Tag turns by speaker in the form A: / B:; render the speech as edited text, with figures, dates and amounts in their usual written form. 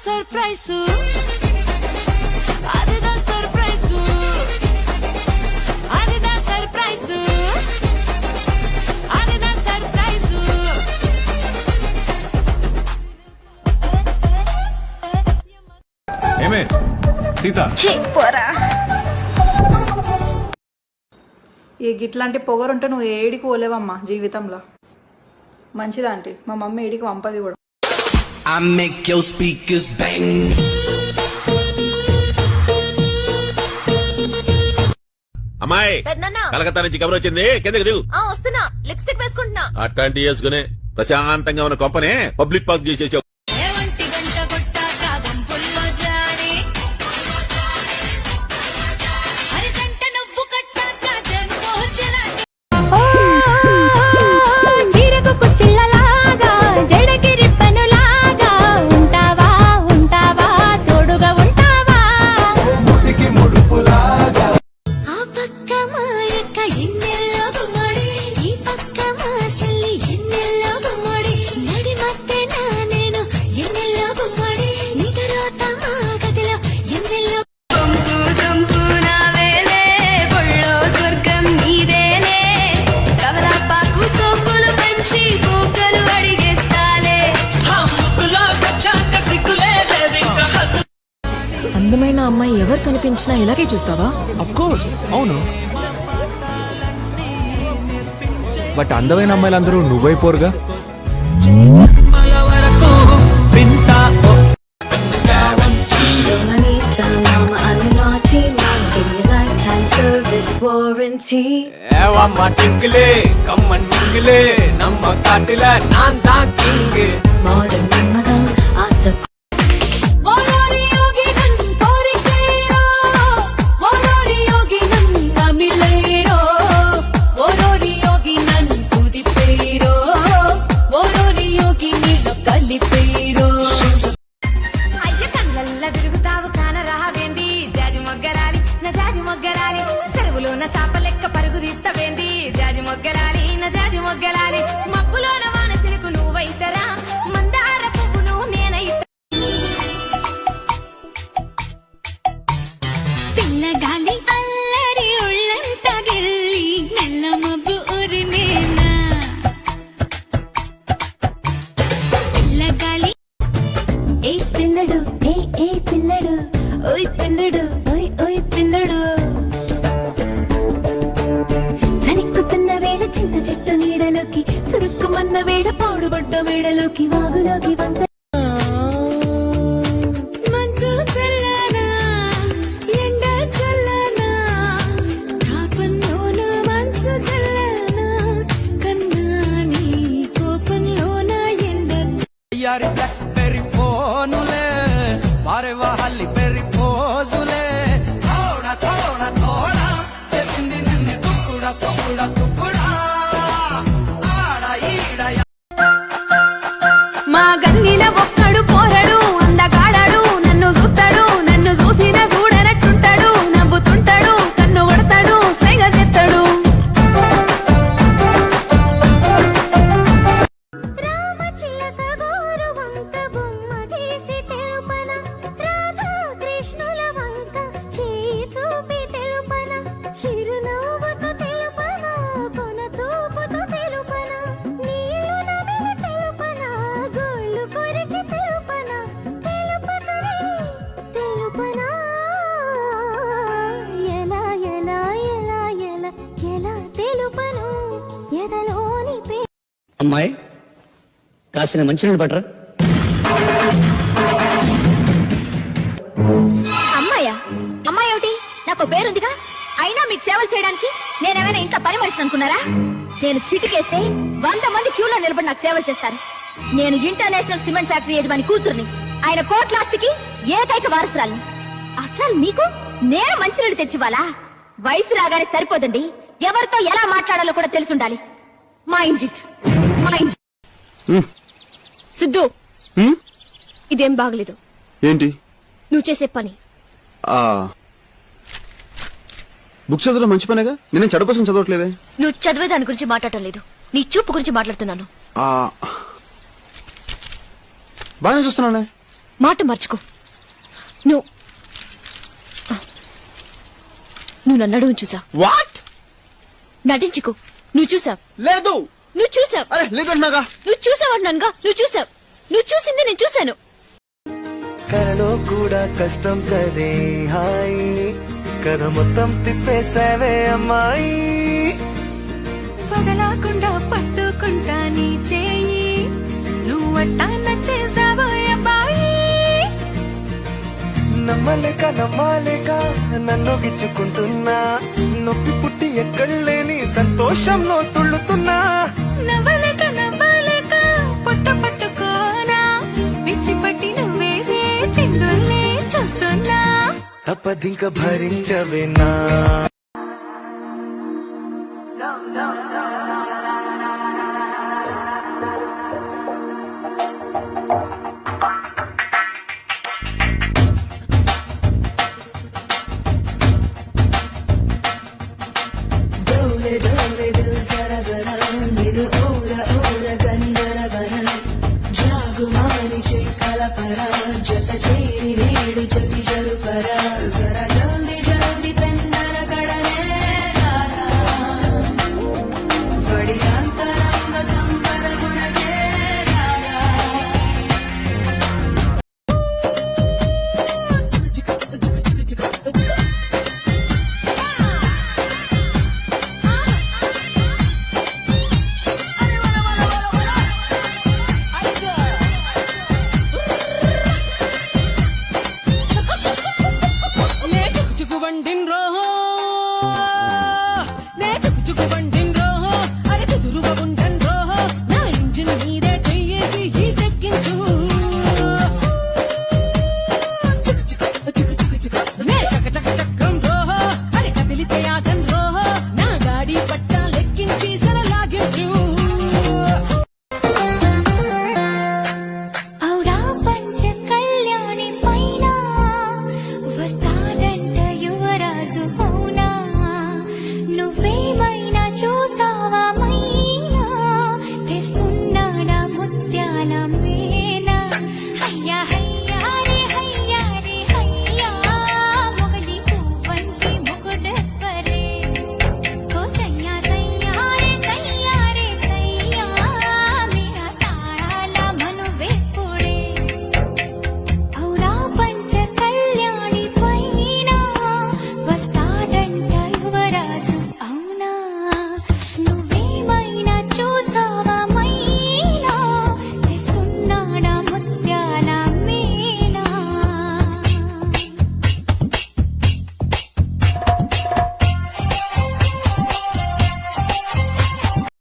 A: Surprise అదిదా surprise అదిదా surprise అదిదా surprise
B: ఏమే సీత
C: పోరా
D: ఈ గిట్లాంటి పొగరుంటే నువ్వు ఏడికి పోలేవమ్మా జీవితంలో. మంచిదా ఆంటీ, మా మమ్మీ ఏడికి పంపది కూడా.
E: I make your speakers bang.
F: అమ్మాయి
C: పెద్దన్నా
F: కలకత్తా నుంచి కబర్ వచ్చింది, కిందకి దిగు.
C: వస్తున్నా. లిప్స్టిక్ వేసుకుంటున్నా.
F: అట్లాంటి వేసుకునే ప్రశాంతంగా ఉన్న కొంపనే పబ్లిక్ పార్క్ చేసేసావు.
C: అందమైన అమ్మాయి ఎవరు కనిపించినా ఇలాగే చూస్తావా?
G: అఫ్ కోర్స్ అవును, బట్ అందమైన అమ్మాయిలందరూ నువ్వైపోరుగా.
A: సెలవులోన సాప లెక్క పరుగు తీస్తవేంది జాజి మొగ్గలాలి నా జాజి మొగ్గలాలి మబ్బులోన వాన సినుకు నువ్వైతరా మందార పువ్వును నేనైత పిల్లగాలి అల్లరి ఉళ్ళంత గిల్లి నల్ల మబ్బు ఉరిమేనా పిల్లగాలి ఏ పిల్లడు ఏ పిల్లడు ఓయ్ పిల్లడు ఓయ్ ఓయ్ పిల్లడు చింత చెట్టు నీడలోకి సురుక్కుమన్న వేడ పాడుబడ్డ వేడలోకి వాగులోకి వంద మంచు చల్లనా ఎండ చల్లనా కాపంలోన మంచు చల్లనా కన్నా నీ కోపంలోన ఎండ
E: యారి బ్లాక్ బెర్రీ ఫోనులే మారే వాహల్లి బెర్రీ ఫోజులే థోడా థోడా థోడా చేసింది నన్ను తుక్కుడా తుక్కుడా తుక్కుడా.
A: మా గల్లీల ఒక్కడు పోరడు అందగాడాడు నన్ను చూస్తాడు నన్ను చూసిన చూడనట్టుంటాడు నవ్వుతుంటాడు కన్ను కొడతాడు సైగ చేస్తాడు
H: అమ్మాయి కాసిన మంచినీళ్ళు పట్టరా.
C: అమ్మాయా? అమ్మాయి ఏమిటి? నాకు పేరుందిగా. అయినా మీకు సేవలు చేయడానికి నేనేమైనా ఇంత పని మనిషి అనుకున్నారా? నేను చిటికేస్తే 100 మంది క్యూలో నిలబడి నాకు సేవలు చేస్తాను. నేను ఇంటర్నేషనల్ సిమెంట్ ఫ్యాక్టరీ యజమాని కూతుర్ని, ఆయన కోట్లాస్తికి ఏకైక వారసురాల్ని. అసలు నీకు నేను మంచినీళ్ళు తెచ్చివ్వాలా? వయసు రాగానే సరిపోదండి, ఎవరితో ఎలా మాట్లాడాలో కూడా తెలుసుండాలి. Mind it.
I: సిద్ధు, ఇదేం బాగలేదు.
B: ఏంటి
I: నువ్వు చేసే పని?
B: బుక్ చదవడం మంచి పనేగా, నేను చెడ కోసం చదవట్లేదే.
I: నువ్వు చదివే దాని గురించి మాట్లాడటం లేదు, నీ చూపు గురించి మాట్లాడుతున్నాను.
B: బాగానే చూస్తున్నానే.
I: మాట మర్చుకో. నువ్వు నువ్వు నన్ను అడుగు చూసావు.
B: వాట్?
I: నటించుకో. నువ్వు చూసావు.
B: లేదు.
I: నువ్వు చూసావు.
B: అరే లేదంటున్నాగా.
I: నువ్వు చూసావు అంటున్నానుగా. నువ్వు చూసావు. నువ్వు చూసింది నేను చూశాను.
E: కలలో కూడా కష్టం కదే హాయి, కథ మొత్తం తిప్పేసావే అమ్మాయి.
A: వదలకుండా పట్టుకుంటా నీ చేయి, నువ్వట్టా నచ్చేసావో అబ్బాయి.
E: నమ్మలేక నమ్మాలేక నన్ను గిచ్చుకుంటున్నా, నొప్పి పుట్టి ఎక్కడలేని సంతోషంలో తుళ్ళుతున్నా.
A: నవ్వలేక నవ్వలేక పొట్ట పట్టుకోనా, పిచ్చి పట్టి నువ్వేసే చిందుల్ని చూస్తున్నా.
E: తప్పదింక భరించవేనా.
A: జత చేరి నేడు జతి జరుపరా, జరా జల్ది జల్ది పెన్నా